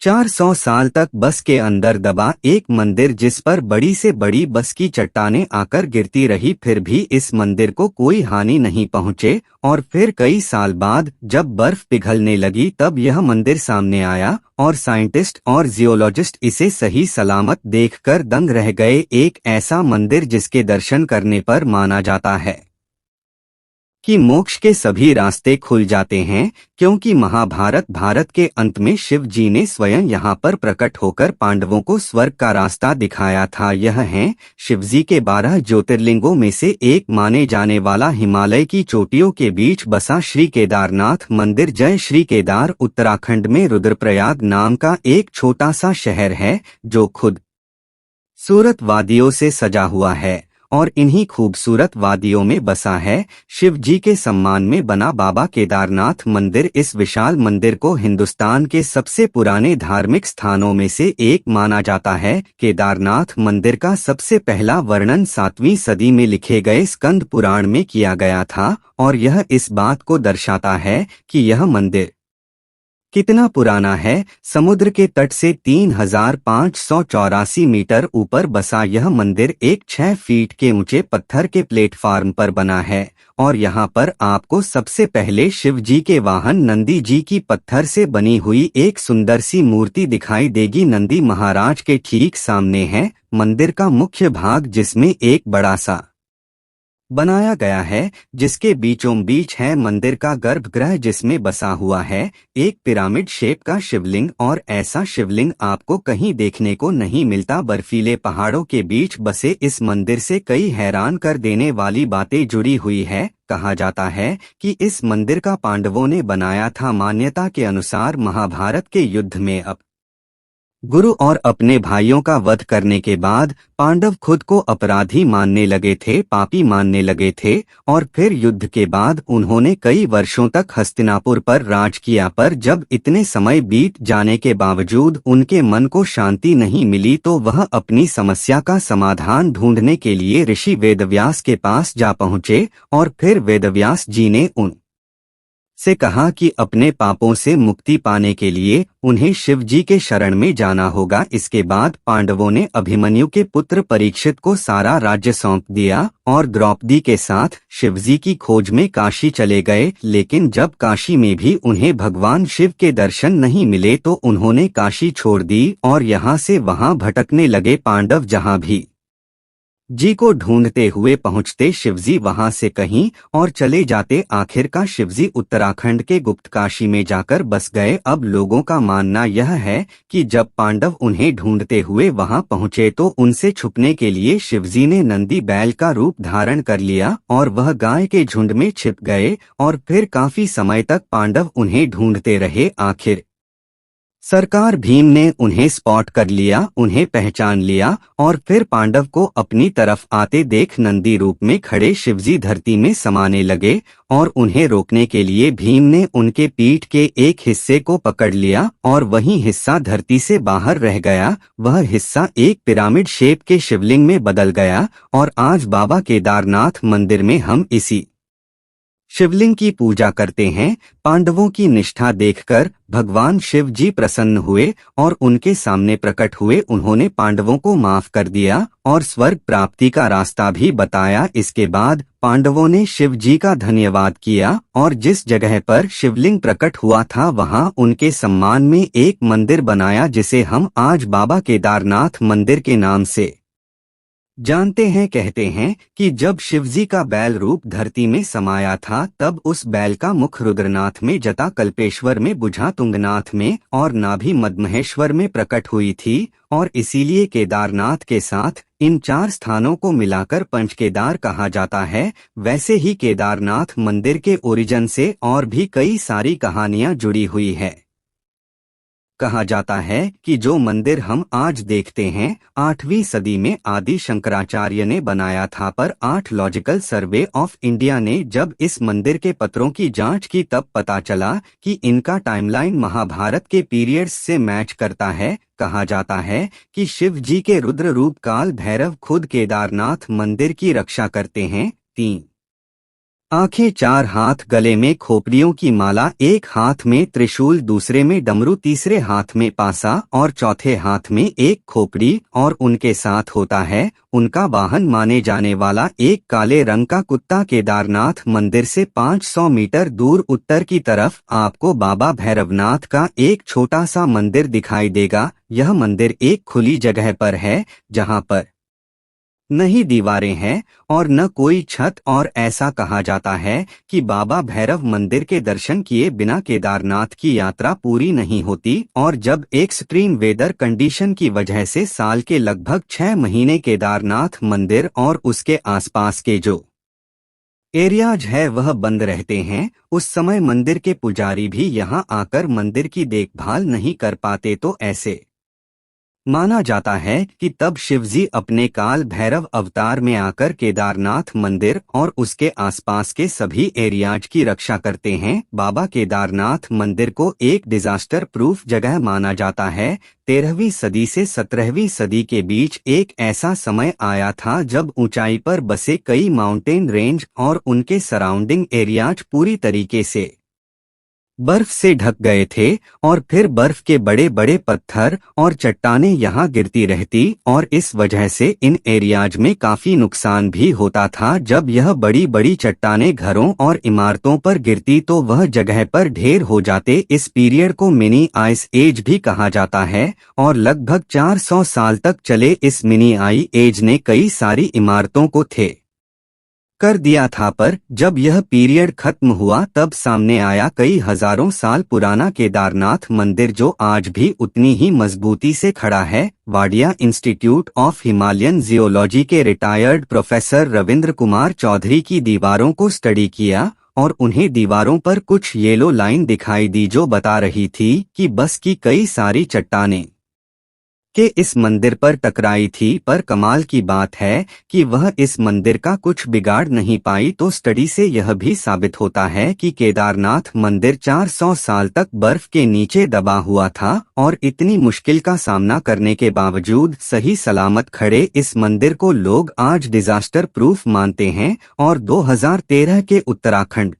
400 साल तक बस के अंदर दबा एक मंदिर, जिस पर बड़ी से बड़ी बस की चट्टानें आकर गिरती रही, फिर भी इस मंदिर को कोई हानि नहीं पहुंचे। और फिर कई साल बाद जब बर्फ पिघलने लगी तब यह मंदिर सामने आया और साइंटिस्ट और जियोलॉजिस्ट इसे सही सलामत देखकर दंग रह गए। एक ऐसा मंदिर जिसके दर्शन करने पर माना जाता है कि मोक्ष के सभी रास्ते खुल जाते हैं, क्योंकि महाभारत भारत के अंत में शिव जी ने स्वयं यहाँ पर प्रकट होकर पांडवों को स्वर्ग का रास्ता दिखाया था। यह है शिवजी के 12 ज्योतिर्लिंगों में से एक माने जाने वाला हिमालय की चोटियों के बीच बसा श्री केदारनाथ मंदिर। जय श्री केदार उत्तराखंड में रुद्रप्रयाग नाम का एक छोटा सा शहर है जो खुद सूरत वादियों से सजा हुआ है और इन्हीं खूबसूरत वादियों में बसा है। शिव जी के सम्मान में बना बाबा केदारनाथ मंदिर। इस विशाल मंदिर को हिंदुस्तान के सबसे पुराने धार्मिक स्थानों में से एक माना जाता है। केदारनाथ मंदिर का सबसे पहला वर्णन 7वीं सदी में लिखे गए स्कंद पुराण में किया गया था और यह इस बात को दर्शाता है कि यह मंदिर कितना पुराना है। समुद्र के तट से 3584 मीटर ऊपर बसा यह मंदिर एक 6 फीट के ऊंचे पत्थर के प्लेटफार्म पर बना है और यहाँ पर आपको सबसे पहले शिव जी के वाहन नंदी जी की पत्थर से बनी हुई एक सुंदर सी मूर्ति दिखाई देगी। नंदी महाराज के ठीक सामने है मंदिर का मुख्य भाग, जिसमें एक बड़ा सा बनाया गया है, जिसके बीचों बीच है मंदिर का गर्भगृह, जिसमें बसा हुआ है एक पिरामिड शेप का शिवलिंग। और ऐसा शिवलिंग आपको कहीं देखने को नहीं मिलता। बर्फीले पहाड़ों के बीच बसे इस मंदिर से कई हैरान कर देने वाली बातें जुड़ी हुई है। कहा जाता है कि इस मंदिर का पांडवों ने बनाया था। मान्यता के अनुसार महाभारत के युद्ध में गुरु और अपने भाइयों का वध करने के बाद पांडव खुद को अपराधी मानने लगे थे, पापी मानने लगे थे और फिर युद्ध के बाद उन्होंने कई वर्षों तक हस्तिनापुर पर राज किया। पर जब इतने समय बीत जाने के बावजूद उनके मन को शांति नहीं मिली तो वह अपनी समस्या का समाधान ढूंढने के लिए ऋषि वेदव्यास के पास जा पहुँचे और फिर वेदव्यास जी ने से कहा कि अपने पापों से मुक्ति पाने के लिए उन्हें शिव जी के शरण में जाना होगा। इसके बाद पांडवों ने अभिमन्यु के पुत्र परीक्षित को सारा राज्य सौंप दिया और द्रौपदी के साथ शिवजी की खोज में काशी चले गए। लेकिन जब काशी में भी उन्हें भगवान शिव के दर्शन नहीं मिले तो उन्होंने काशी छोड़ दी और यहाँ से वहाँ भटकने लगे। पांडव जहाँ भी जी को ढूंढते हुए पहुंचते शिवजी वहां से कहीं और चले जाते। आखिरकार शिवजी उत्तराखंड के गुप्त काशी में जाकर बस गए। अब लोगों का मानना यह है कि जब पांडव उन्हें ढूंढते हुए वहां पहुंचे तो उनसे छुपने के लिए शिवजी ने नंदी बैल का रूप धारण कर लिया और वह गाय के झुंड में छिप गए और फिर काफी समय तक पांडव उन्हें ढूंढते रहे। आखिर सरकार भीम ने उन्हें स्पॉट कर लिया, उन्हें पहचान लिया और फिर पांडव को अपनी तरफ आते देख नंदी रूप में खड़े शिवजी धरती में समाने लगे और उन्हें रोकने के लिए भीम ने उनके पीठ के एक हिस्से को पकड़ लिया और वही हिस्सा धरती से बाहर रह गया। वह हिस्सा एक पिरामिड शेप के शिवलिंग में बदल गया और आज बाबा केदारनाथ मंदिर में हम इसी शिवलिंग की पूजा करते हैं। पांडवों की निष्ठा देखकर भगवान शिव जी प्रसन्न हुए और उनके सामने प्रकट हुए। उन्होंने पांडवों को माफ कर दिया और स्वर्ग प्राप्ति का रास्ता भी बताया। इसके बाद पांडवों ने शिव जी का धन्यवाद किया और जिस जगह पर शिवलिंग प्रकट हुआ था वहां उनके सम्मान में एक मंदिर बनाया, जिसे हम आज बाबा केदारनाथ मंदिर के नाम से जानते हैं। कहते हैं कि जब शिवजी का बैल रूप धरती में समाया था तब उस बैल का मुख रुद्रनाथ में, जटा कल्पेश्वर में, बुझा तुंगनाथ में और नाभि मदमहेश्वर में प्रकट हुई थी और इसीलिए केदारनाथ के साथ इन 4 स्थानों को मिलाकर पंचकेदार कहा जाता है। वैसे ही केदारनाथ मंदिर के ओरिजिन से और भी कई सारी कहानियां जुड़ी हुई है। कहा जाता है कि जो मंदिर हम आज देखते हैं 8वीं सदी में आदि शंकराचार्य ने बनाया था, पर आर्कियोलॉजिकल सर्वे ऑफ इंडिया ने जब इस मंदिर के पत्रों की जांच की तब पता चला कि इनका टाइमलाइन महाभारत के पीरियड्स से मैच करता है। कहा जाता है कि शिव जी के रुद्र रूप काल भैरव खुद केदारनाथ मंदिर की रक्षा करते हैं। 3 आंखें, 4 हाथ, गले में खोपड़ियों की माला, एक हाथ में त्रिशूल, दूसरे में डमरू, तीसरे हाथ में पासा और चौथे हाथ में एक खोपड़ी, और उनके साथ होता है उनका वाहन माने जाने वाला एक काले रंग का कुत्ता। केदारनाथ मंदिर से 500 मीटर दूर उत्तर की तरफ आपको बाबा भैरवनाथ का एक छोटा सा मंदिर दिखाई देगा। यह मंदिर एक खुली जगह पर है जहां पर न ही दीवारें हैं और न कोई छत, और ऐसा कहा जाता है कि बाबा भैरव मंदिर के दर्शन किए बिना केदारनाथ की यात्रा पूरी नहीं होती। और जब एक्सट्रीम वेदर कंडीशन की वजह से साल के लगभग 6 महीने केदारनाथ मंदिर और उसके आसपास के जो एरियाज है वह बंद रहते हैं, उस समय मंदिर के पुजारी भी यहाँ आकर मंदिर की देखभाल नहीं कर पाते। तो ऐसे माना जाता है कि तब शिवजी अपने काल भैरव अवतार में आकर केदारनाथ मंदिर और उसके आसपास के सभी एरियाज की रक्षा करते हैं। बाबा केदारनाथ मंदिर को एक डिजास्टर प्रूफ जगह माना जाता है। 13वीं सदी से 17वीं सदी के बीच एक ऐसा समय आया था जब ऊंचाई पर बसे कई माउंटेन रेंज और उनके सराउंडिंग एरियाज पूरी तरीके से बर्फ से ढक गए थे, और फिर बर्फ के बड़े बड़े पत्थर और चट्टानें यहाँ गिरती रहती, और इस वजह से इन एरियाज में काफी नुकसान भी होता था। जब यह बड़ी बड़ी चट्टानें घरों और इमारतों पर गिरती तो वह जगह पर ढेर हो जाते। इस पीरियड को मिनी आइस एज भी कहा जाता है, और लगभग 400 साल तक चले इस मिनी आई एज ने कई सारी इमारतों को थे कर दिया था। पर जब यह पीरियड खत्म हुआ तब सामने आया कई हजारों साल पुराना केदारनाथ मंदिर जो आज भी उतनी ही मजबूती से खड़ा है। Wadia institute of Himalayan geology के रिटायर्ड प्रोफेसर रविंद्र कुमार चौधरी की दीवारों को स्टडी किया, और उन्हें दीवारों पर कुछ येलो लाइन दिखाई दी जो बता रही थी कि बस की कई सारी चट्टानें के इस मंदिर पर टकराई थी। पर कमाल की बात है कि वह इस मंदिर का कुछ बिगाड़ नहीं पाई। तो स्टडी से यह भी साबित होता है कि केदारनाथ मंदिर 400 साल तक बर्फ के नीचे दबा हुआ था, और इतनी मुश्किल का सामना करने के बावजूद सही सलामत खड़े इस मंदिर को लोग आज डिजास्टर प्रूफ मानते हैं। और 2013 के उत्तराखंड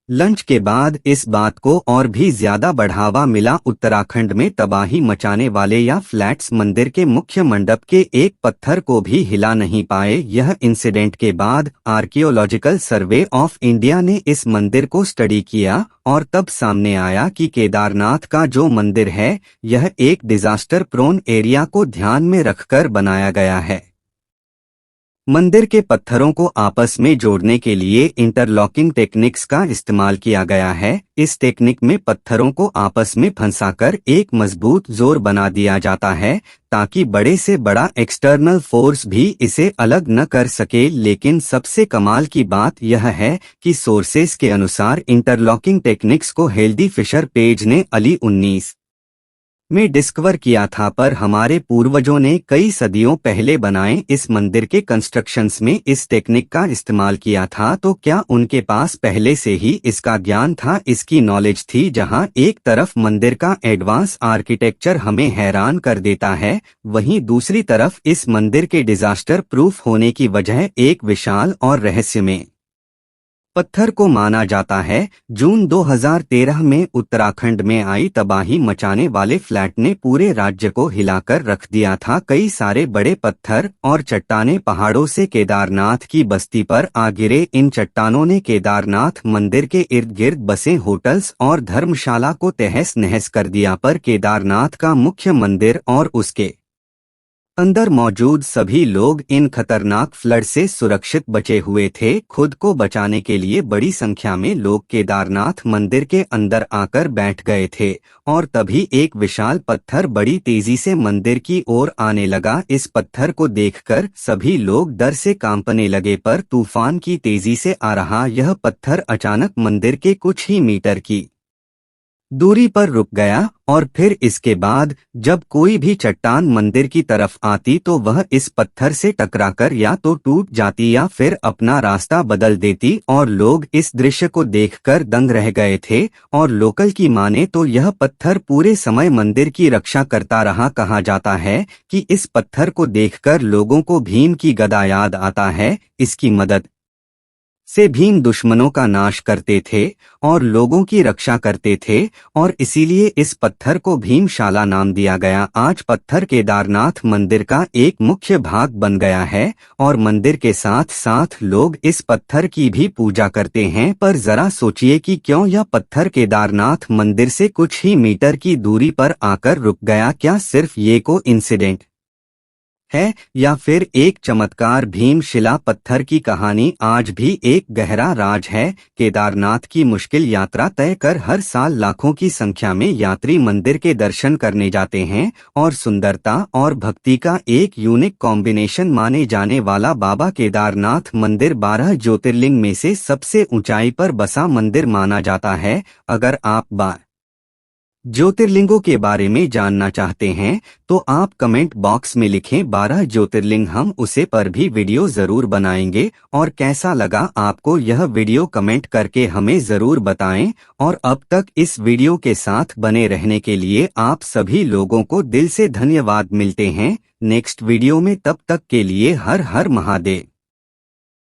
लंच के बाद इस बात को और भी ज्यादा बढ़ावा मिला। उत्तराखंड में तबाही मचाने वाले या फ्लैट्स मंदिर के मुख्य मंडप के एक पत्थर को भी हिला नहीं पाए। यह इंसिडेंट के बाद आर्कियोलॉजिकल सर्वे ऑफ इंडिया ने इस मंदिर को स्टडी किया, और तब सामने आया कि केदारनाथ का जो मंदिर है यह एक डिजास्टर प्रोन एरिया को ध्यान में रखकर बनाया गया है। मंदिर के पत्थरों को आपस में जोड़ने के लिए इंटरलॉकिंग टेक्निक्स का इस्तेमाल किया गया है। इस टेक्निक में पत्थरों को आपस में फंसाकर एक मजबूत जोर बना दिया जाता है ताकि बड़े से बड़ा एक्सटर्नल फोर्स भी इसे अलग न कर सके। लेकिन सबसे कमाल की बात यह है कि सोर्सेस के अनुसार इंटरलॉकिंग टेक्निक्स को हेल्दी फिशर पेज ने अली 19 में डिस्कवर किया था, पर हमारे पूर्वजों ने कई सदियों पहले बनाए इस मंदिर के कंस्ट्रक्शंस में इस टेक्निक का इस्तेमाल किया था। तो क्या उनके पास पहले से ही इसका ज्ञान था, इसकी नॉलेज थी? जहां एक तरफ मंदिर का एडवांस आर्किटेक्चर हमें हैरान कर देता है, वहीं दूसरी तरफ इस मंदिर के डिजास्टर प्रूफ होने की वजह एक विशाल और रहस्यमय पत्थर को माना जाता है। जून 2013 में उत्तराखंड में आई तबाही मचाने वाले फ्लैट ने पूरे राज्य को हिलाकर रख दिया था। कई सारे बड़े पत्थर और चट्टानें पहाड़ों से केदारनाथ की बस्ती पर आ गिरे। इन चट्टानों ने केदारनाथ मंदिर के इर्द गिर्द बसे होटल्स और धर्मशाला को तहस नहस कर दिया। पर केदारनाथ का मुख्य मंदिर और उसके अंदर मौजूद सभी लोग इन खतरनाक फ्लड से सुरक्षित बचे हुए थे। खुद को बचाने के लिए बड़ी संख्या में लोग केदारनाथ मंदिर के अंदर आकर बैठ गए थे, और तभी एक विशाल पत्थर बड़ी तेजी से मंदिर की ओर आने लगा। इस पत्थर को देखकर सभी लोग डर से कांपने लगे, पर तूफान की तेजी से आ रहा यह पत्थर अचानक मंदिर के कुछ ही मीटर की दूरी पर रुक गया, और फिर इसके बाद जब कोई भी चट्टान मंदिर की तरफ आती तो वह इस पत्थर से टकराकर या तो टूट जाती या फिर अपना रास्ता बदल देती। और लोग इस दृश्य को देखकर दंग रह गए थे, और लोकल की माने तो यह पत्थर पूरे समय मंदिर की रक्षा करता रहा। कहा जाता है कि इस पत्थर को देखकर लोगों को भीम की गदा याद आता है। इसकी मदद से भीम दुश्मनों का नाश करते थे और लोगों की रक्षा करते थे और इसीलिए इस पत्थर को भीमशाला नाम दिया गया। आज पत्थर केदारनाथ मंदिर का एक मुख्य भाग बन गया है और मंदिर के साथ साथ लोग इस पत्थर की भी पूजा करते हैं। पर जरा सोचिए कि क्यों यह पत्थर केदारनाथ मंदिर से कुछ ही मीटर की दूरी पर आकर रुक गया। क्या सिर्फ ये कोइंसिडेंट है या फिर एक चमत्कार? भीमशिला पत्थर की कहानी आज भी एक गहरा राज है। केदारनाथ की मुश्किल यात्रा तय कर हर साल लाखों की संख्या में यात्री मंदिर के दर्शन करने जाते हैं और सुंदरता और भक्ति का एक यूनिक कॉम्बिनेशन माने जाने वाला बाबा केदारनाथ मंदिर 12 ज्योतिर्लिंग में से सबसे ऊंचाई पर बसा मंदिर माना जाता है। अगर आप ज्योतिर्लिंगों के बारे में जानना चाहते हैं तो आप कमेंट बॉक्स में लिखें 12 ज्योतिर्लिंग, हम उसे पर भी वीडियो जरूर बनाएंगे। और कैसा लगा आपको यह वीडियो कमेंट करके हमें जरूर बताएं। और अब तक इस वीडियो के साथ बने रहने के लिए आप सभी लोगों को दिल से धन्यवाद। मिलते हैं नेक्स्ट वीडियो में, तब तक के लिए हर हर महादेव।